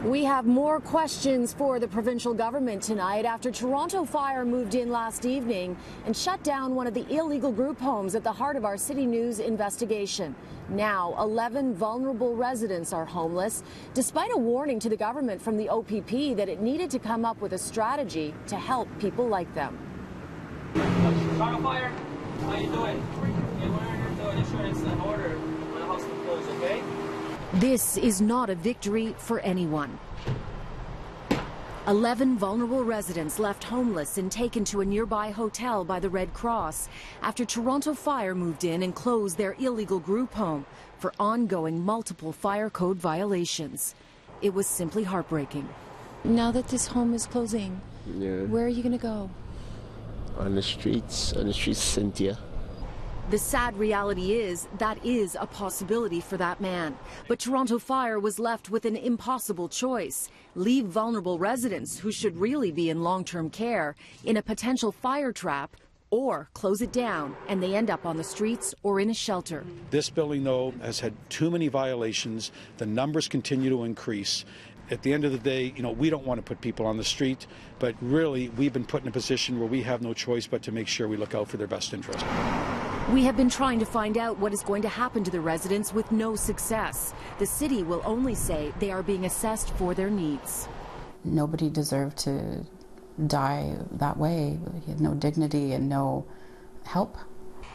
We have more questions for the provincial government tonight after Toronto Fire moved in last evening and shut down one of the illegal group homes at the heart of our City News investigation. Now, 11 vulnerable residents are homeless, despite a warning to the government from the OPP that it needed to come up with a strategy to help people like them. Toronto Fire, how you doing? Yeah, we're here to insurance and order on the house to close, okay? This is not a victory for anyone. 11 vulnerable residents left homeless and taken to a nearby hotel by the Red Cross after Toronto Fire moved in and closed their illegal group home for ongoing multiple fire code violations. It was simply heartbreaking. Now that this home is closing, where are you going to go? On the streets, Cynthia. The sad reality is that is a possibility for that man. But Toronto Fire was left with an impossible choice. Leave vulnerable residents who should really be in long-term care in a potential fire trap, or close it down and they end up on the streets or in a shelter. This building, though, has had too many violations. The numbers continue to increase. At the end of the day, we don't want to put people on the street, but really we've been put in a position where we have no choice but to make sure we look out for their best interest. We have been trying to find out what is going to happen to the residents with no success. The city will only say they are being assessed for their needs. Nobody deserved to die that way. He had no dignity and no help.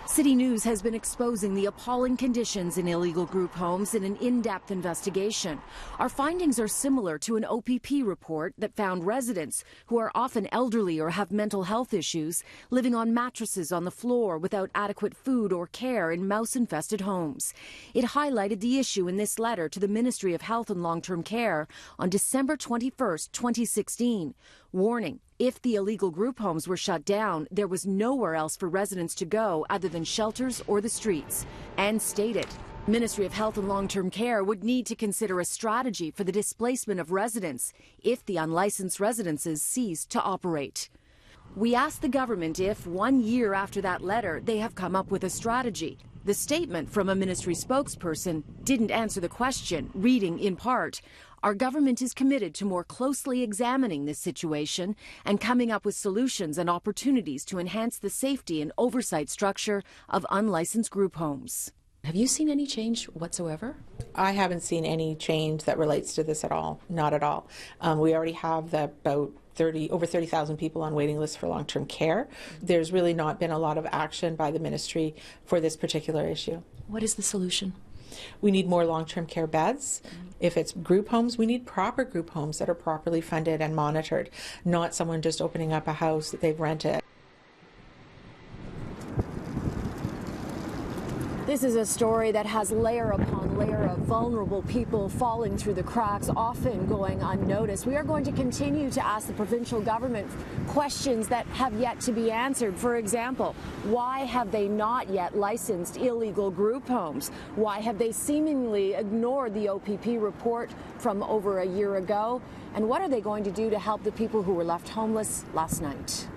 City News has been exposing the appalling conditions in illegal group homes in an in-depth investigation. Our findings are similar to an OPP report that found residents who are often elderly or have mental health issues living on mattresses on the floor without adequate food or care in mouse-infested homes. It highlighted the issue in this letter to the Ministry of Health and Long-Term Care on December 21st, 2016, warning, if the illegal group homes were shut down, there was nowhere else for residents to go other than shelters or the streets, and stated Ministry of Health and Long-Term Care would need to consider a strategy for the displacement of residents if the unlicensed residences ceased to operate. We asked the government if, 1 year after that letter, they have come up with a strategy. The statement from a ministry spokesperson didn't answer the question, reading in part, our government is committed to more closely examining this situation and coming up with solutions and opportunities to enhance the safety and oversight structure of unlicensed group homes. Have you seen any change whatsoever? I haven't seen any change that relates to this at all, not at all. We already have about over 30,000 people on waiting lists for long-term care. There's really not been a lot of action by the ministry for this particular issue. What is the solution? We need more long-term care beds. If it's group homes, we need proper group homes that are properly funded and monitored, not someone just opening up a house that they've rented. This is a story that has layer upon layer of vulnerable people falling through the cracks, often going unnoticed. We are going to continue to ask the provincial government questions that have yet to be answered. For example, why have they not yet licensed illegal group homes? Why have they seemingly ignored the OPP report from over a year ago? And what are they going to do to help the people who were left homeless last night?